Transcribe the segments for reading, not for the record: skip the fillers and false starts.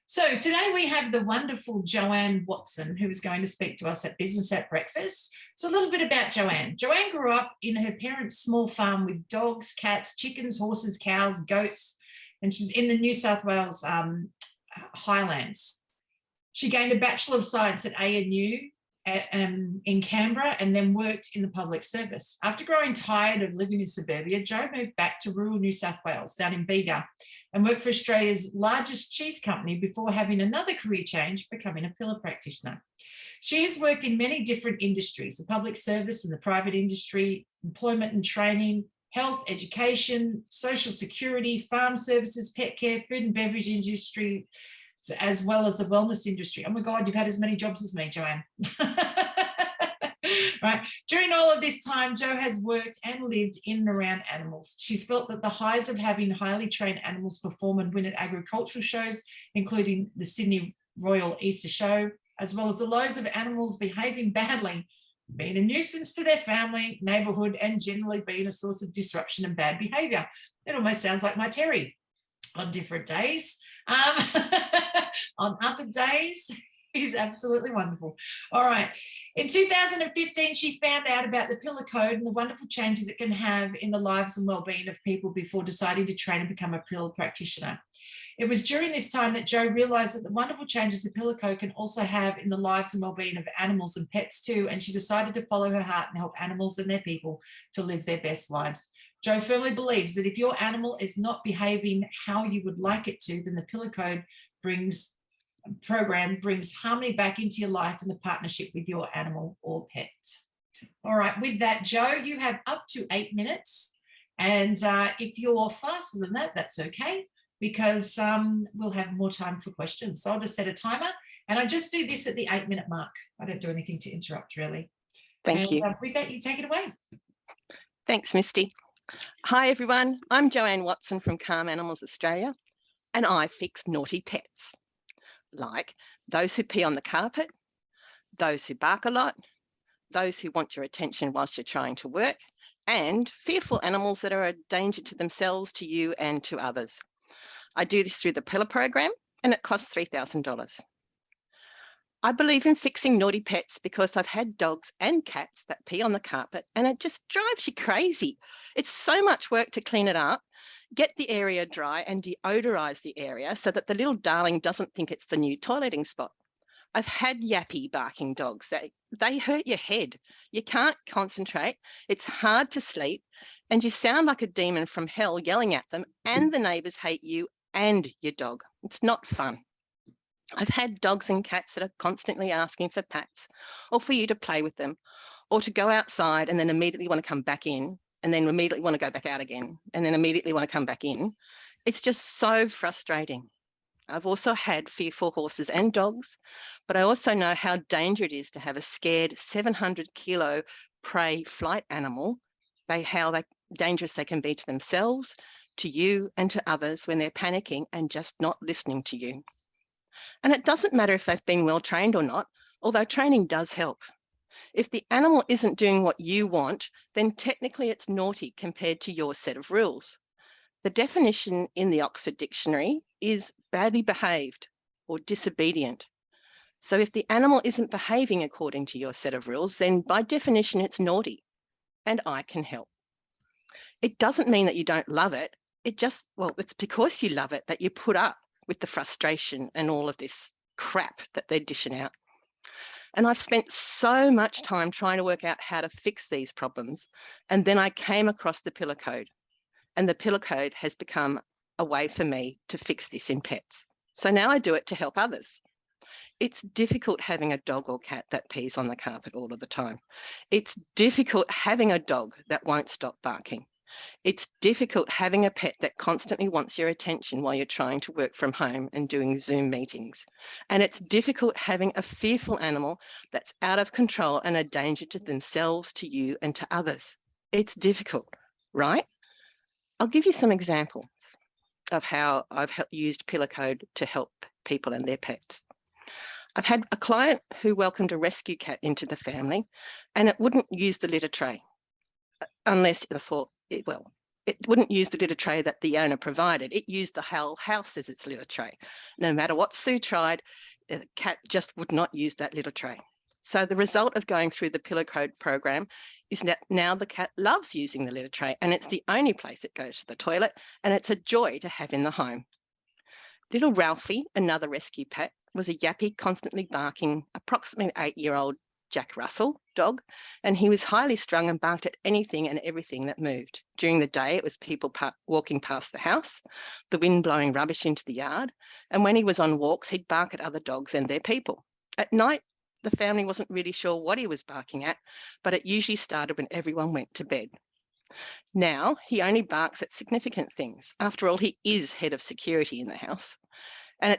So today we have the wonderful Joanne Watson, who is going to speak to us at Business at Breakfast. So a little bit about Joanne. Joanne grew up in her parents' small farm with dogs, cats, chickens, horses, cows, goats, and she's in the New South Wales Highlands. She gained a Bachelor of Science at ANU in Canberra and then worked in the public service. After growing tired of living in suburbia, Jo moved back to rural New South Wales, down in Bega, and worked for Australia's largest cheese company before having another career change, becoming a pillar practitioner. She has worked in many different industries, the public service and the private industry, employment and training, health, education, social security, farm services, pet care, food and beverage industry, as well as the wellness industry. Oh my God, you've had as many jobs as me, Joanne. Right. During all of this time, Jo has worked and lived in and around animals. She's felt that the highs of having highly trained animals perform and win at agricultural shows, including the Sydney Royal Easter Show, as well as the lows of animals behaving badly, being a nuisance to their family, neighbourhood, and generally being a source of disruption and bad behaviour. It almost sounds like my Terry on different days. On other days, he's absolutely wonderful. All right. In 2015, she found out about the Pillar Code and the wonderful changes it can have in the lives and well-being of people before deciding to train and become a pillar practitioner. It was during this time that Jo realised that the wonderful changes the Pillar Code can also have in the lives and well-being of animals and pets too, and she decided to follow her heart and help animals and their people to live their best lives. Jo firmly believes that if your animal is not behaving how you would like it to, then the Pillar Code program brings harmony back into your life and the partnership with your animal or pet. All right, with that, Jo, you have up to 8 minutes. And if you're faster than that, that's okay, because we'll have more time for questions. So I'll just set a timer, and I just do this at the 8-minute mark. I don't do anything to interrupt, really. Thank you. With that, you take it away. Thanks, Misty. Hi, everyone. I'm Joanne Watson from Karmanimals Australia, and I fix naughty pets, like those who pee on the carpet, those who bark a lot, those who want your attention whilst you're trying to work, and fearful animals that are a danger to themselves, to you, and to others. I do this through the Pillar program, and it costs $3,000. I believe in fixing naughty pets because I've had dogs and cats that pee on the carpet, and it just drives you crazy. It's so much work to clean it up, get the area dry and deodorize the area so that the little darling doesn't think it's the new toileting spot. I've had yappy barking dogs. They hurt your head. You can't concentrate. It's hard to sleep, and you sound like a demon from hell yelling at them, and the neighbours hate you and your dog. It's not fun. I've had dogs and cats that are constantly asking for pats, or for you to play with them, or to go outside and then immediately want to come back in, and then immediately want to go back out again, and then immediately want to come back in. It's just so frustrating. I've also had fearful horses and dogs, but I also know how dangerous it is to have a scared 700-kilo prey flight animal, how dangerous they can be to themselves, to you, and to others when they're panicking and just not listening to you. And it doesn't matter if they've been well trained or not, although training does help. If the animal isn't doing what you want, then technically it's naughty compared to your set of rules. The definition in the Oxford Dictionary is badly behaved or disobedient. So if the animal isn't behaving according to your set of rules, then by definition it's naughty, and I can help. It doesn't mean that you don't love it. It's because you love it that you put up with the frustration and all of this crap that they're dishing out. And I've spent so much time trying to work out how to fix these problems. And then I came across the Pillar Code, and the Pillar Code has become a way for me to fix this in pets. So now I do it to help others. It's difficult having a dog or cat that pees on the carpet all of the time. It's difficult having a dog that won't stop barking. It's difficult having a pet that constantly wants your attention while you're trying to work from home and doing Zoom meetings. And it's difficult having a fearful animal that's out of control and a danger to themselves, to you, and to others. It's difficult, right? I'll give you some examples of how I've used Pillar Code to help people and their pets. I've had a client who welcomed a rescue cat into the family, and it wouldn't use the litter tray unless I thought, well, it wouldn't use the litter tray that the owner provided. It used the whole house as its litter tray. No matter what Sue tried, the cat just would not use that litter tray. So the result of going through the Pillar Code program is that now the cat loves using the litter tray, and it's the only place it goes to the toilet, and it's a joy to have in the home. Little Ralphie, another rescue pet, was a yappy, constantly barking, approximately 8-year-old Jack Russell dog, and he was highly strung and barked at anything and everything that moved. During the day, it was people walking past the house, the wind blowing rubbish into the yard, and when he was on walks, he'd bark at other dogs and their people. At night, the family wasn't really sure what he was barking at, but it usually started when everyone went to bed. Now, he only barks at significant things. After all, he is head of security in the house, and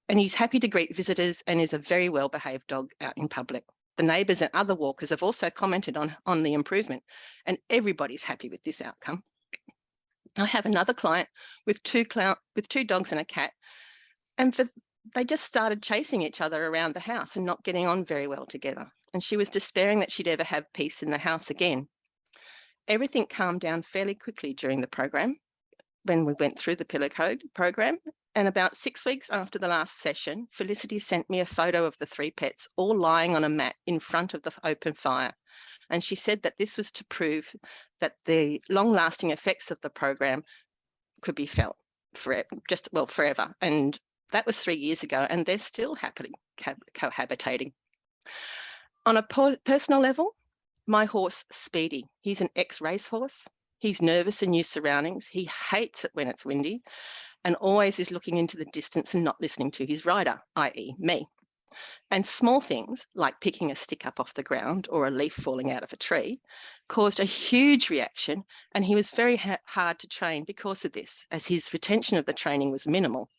he's happy to greet visitors and is a very well-behaved dog out in public. The neighbours and other walkers have also commented on the improvement, and everybody's happy with this outcome. I have another client with two dogs and a cat, and they just started chasing each other around the house and not getting on very well together. And she was despairing that she'd ever have peace in the house again. Everything calmed down fairly quickly during the program when we went through the Pillar Code program. And about 6 weeks after the last session, Felicity sent me a photo of the 3 pets all lying on a mat in front of the open fire. And she said that this was to prove that the long-lasting effects of the program could be felt forever. And that was 3 years ago, and they're still happily cohabitating. On a personal level, my horse, Speedy, he's an ex-racehorse. He's nervous in new surroundings. He hates it when it's windy and always is looking into the distance and not listening to his rider, i.e. me. And small things like picking a stick up off the ground or a leaf falling out of a tree caused a huge reaction, and he was very hard to train because of this, as his retention of the training was minimal.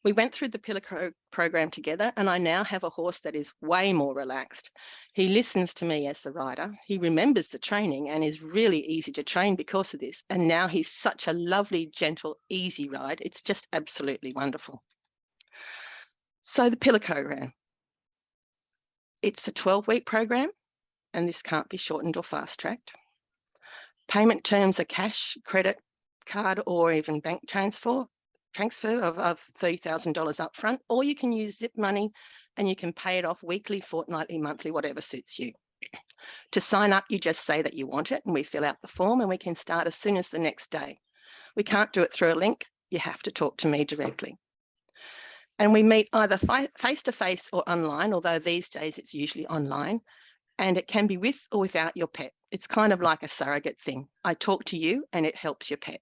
We went through the Pillar Code program together, and I now have a horse that is way more relaxed. He listens to me as the rider. He remembers the training and is really easy to train because of this. And now he's such a lovely, gentle, easy ride. It's just absolutely wonderful. So the Pillar program. It's a 12-week program, and this can't be shortened or fast-tracked. Payment terms are cash, credit card, or even bank transfer of $30,000 upfront, or you can use Zip Money and you can pay it off weekly, fortnightly, monthly, whatever suits you. To sign up, you just say that you want it and we fill out the form, and we can start as soon as the next day. We can't do it through a link. You have to talk to me directly. And we meet either face-to-face or online, although these days it's usually online, and it can be with or without your pet. It's kind of like a surrogate thing. I talk to you and it helps your pet.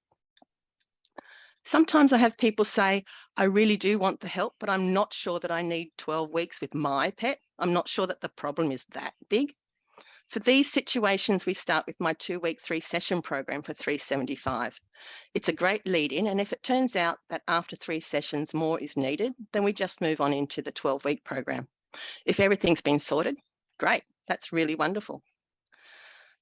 Sometimes I have people say, I really do want the help, but I'm not sure that I need 12 weeks with my pet. I'm not sure that the problem is that big. For these situations, we start with my 2-week 3-session program for $375. It's a great lead in, and if it turns out that after 3 sessions more is needed, then we just move on into the 12-week program. If everything's been sorted, great, that's really wonderful.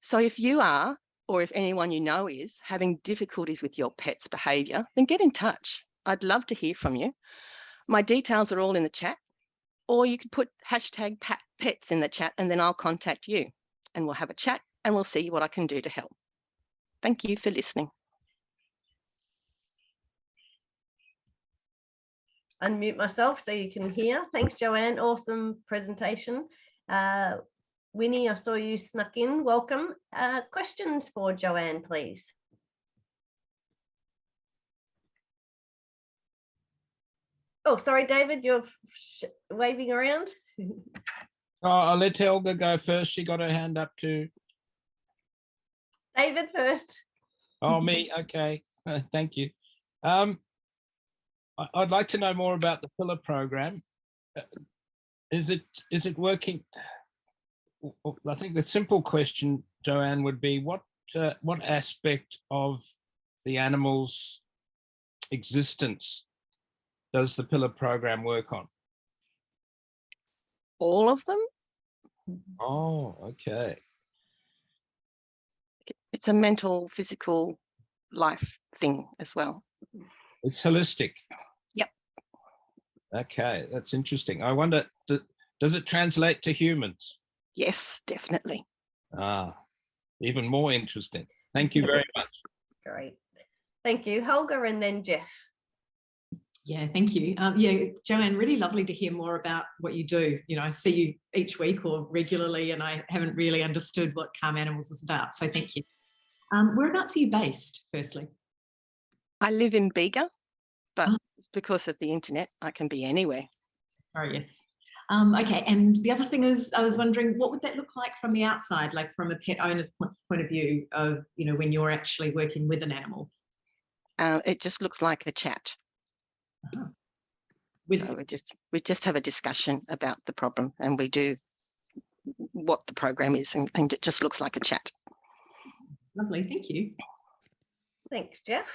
So if you are, or if anyone you know is, having difficulties with your pet's behaviour, then get in touch. I'd love to hear from you. My details are all in the chat, or you could put hashtag pets in the chat and then I'll contact you and we'll have a chat and we'll see what I can do to help. Thank you for listening. Unmute myself so you can hear. Thanks, Joanne. Awesome presentation. Winnie, I saw you snuck in. Welcome. Questions for Joanne, please. Oh, sorry, David, you're waving around. Oh, I'll let Helga go first. She got her hand up too. David first. Oh, me. Okay. Thank you. I'd like to know more about the Pillar program. Is it working? I think the simple question, Joanne, would be what aspect of the animal's existence does the Pillar program work on? All of them? Oh, okay. It's a mental, physical life thing as well. It's holistic. Yep. Okay, that's interesting. I wonder, does it translate to humans? Yes, definitely. Ah, even more interesting. Thank you very much. Thank you. Helga and then Jeff. Yeah, thank you. Yeah, Joanne, really lovely to hear more about what you do. You know, I see you each week or regularly, and I haven't really understood what Karmanimals is about. So thank you. Whereabouts are you based, firstly? I live in Bega, but Oh. because of the internet, I can be anywhere. Sorry, yes. Okay, and the other thing is, I was wondering, what would that look like from the outside, like from a pet owner's point of view of, you know, when you're actually working with an animal? It just looks like a chat. Uh-huh. So we just have a discussion about the problem, and we do what the program is, and it just looks like a chat. Lovely, thank you. Thanks, Jeff.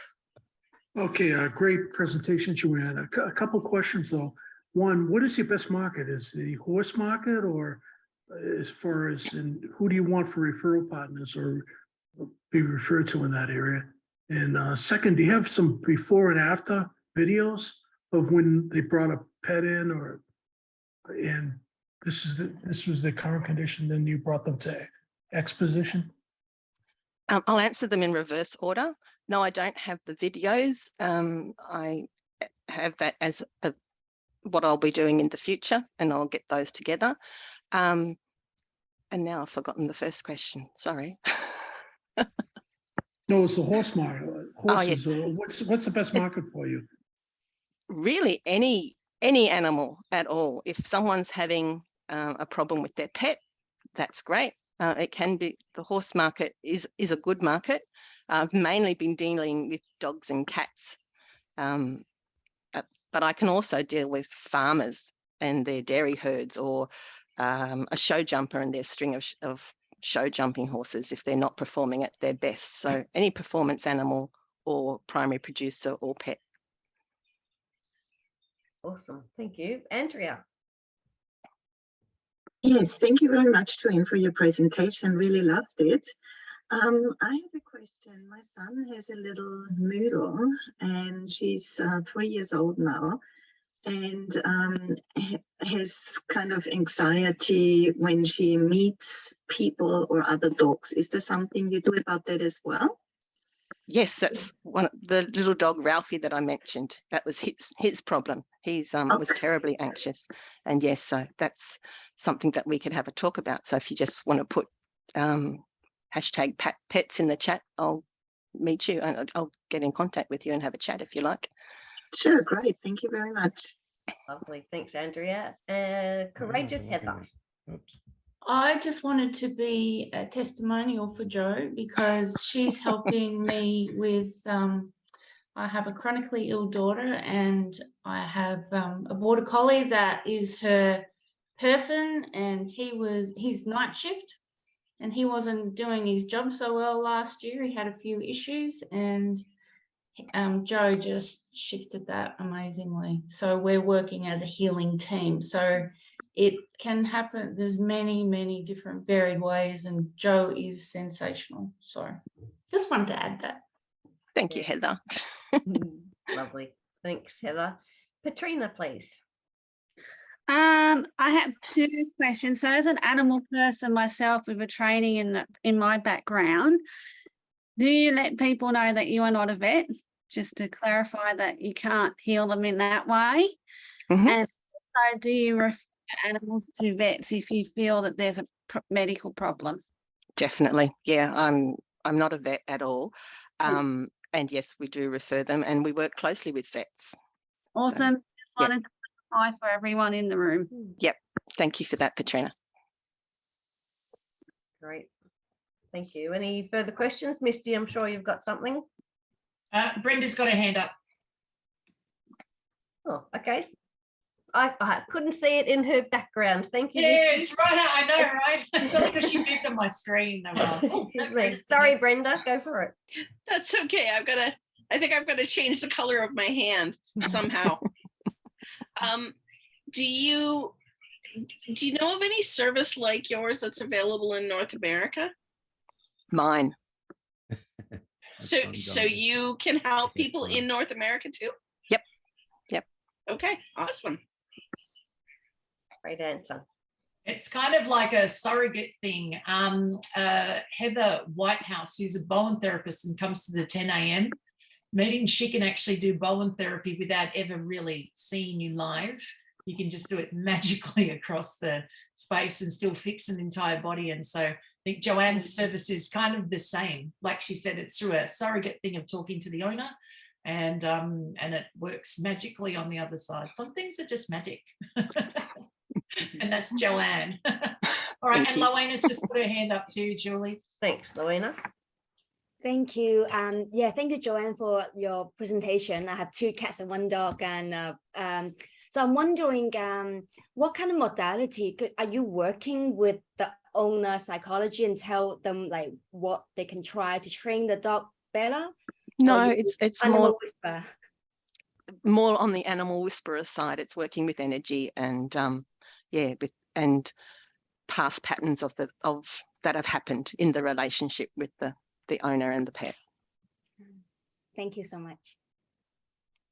Okay, great presentation, Joanne. A couple questions though. One, what is your best market? Is the horse market, or as far as who do you want for referral partners or be referred to in that area? And second, do you have some before and after videos of when they brought a pet in, and this was the current condition, then you brought them to X position? I'll answer them in reverse order. No, I don't have the videos. I have that as what I'll be doing in the future, and I'll get those together. And now I've forgotten the first question. Sorry. No, it's the horse market. Horses. Oh, yeah. What's the best market for you? Really, any animal at all. If someone's having a problem with their pet, that's great. It can be, the horse market is a good market. I've mainly been dealing with dogs and cats, but I can also deal with farmers and their dairy herds, or a show jumper and their string of show jumping horses if they're not performing at their best. So any performance animal or primary producer or pet. Awesome. Thank you. Andrea. Yes, thank you very much, Joanne, for your presentation. Really loved it. I have a question. My son has a little noodle, and she's 3 years old now, and has kind of anxiety when she meets people or other dogs. Is there something you do about that as well? Yes, that's one of the little dog Ralphie that I mentioned. That was his problem. He's was terribly anxious, and yes, so that's something that we could have a talk about. So if you just want to put hashtag pets in the chat, I'll meet you and I'll get in contact with you and have a chat if you like. Sure, great. Thank you very much. Lovely. Thanks, Andrea. Courageous Heather. Oops. I just wanted to be a testimonial for Jo, because she's helping me with, I have a chronically ill daughter, and I have a border collie that is her person, and he's night shift, and he wasn't doing his job so well last year. He had a few issues, and Jo just shifted that amazingly. So we're working as a healing team. So it can happen. There's many different varied ways, and Jo is sensational. So just wanted to add that. Thank you, Heather. Lovely. Thanks, Heather. Patrina, please. I have two questions. So as an animal person myself, with a training in my background, do you let people know that you are not a vet, just to clarify that you can't heal them in that way? Mm-hmm. And so do you refer animals to vets if you feel that there's a medical problem? Definitely. Yeah, I'm not a vet at all. And yes, we do refer them, and we work closely with vets. Awesome. So, just wanted to clarify for everyone in the room. Yep. Thank you for that, Patrina. Great. Thank you. Any further questions? Misty, I'm sure you've got something. Brenda's got her hand up. Oh, okay. I couldn't see it in her background. Thank you. Yeah, Misty. it's right. I know, right? It's only because she moved on my screen. Excuse me. Sorry, Brenda. Go for it. That's okay. I think I've got to change the color of my hand somehow. Do you know of any service like yours that's available in North America? Mine. So you can help people in North America too? Yep. Okay, awesome. Great answer. It's kind of like a surrogate thing. Heather Whitehouse, who's a Bowen therapist and comes to the 10 a.m. meaning she can actually do Bowen therapy without ever really seeing you live. You can just do it magically across the space and still fix an entire body. And so I think Joanne's service is kind of the same. Like she said, it's through a surrogate thing of talking to the owner, and it works magically on the other side. Some things are just magic. And that's Joanne. All right, and Lowena's just put her hand up too, Julie. Thanks, Lowena. Thank you. Yeah, thank you, Joanne, for your presentation. I have 2 cats and 1 dog, and so I'm wondering, what kind of modality are you working with the owner psychology and tell them like what they can try to train the dog better? No, it's more whisper? more on the animal whisperer side. It's working with energy and and past patterns of that have happened in the relationship with the owner and the pet. Thank you so much.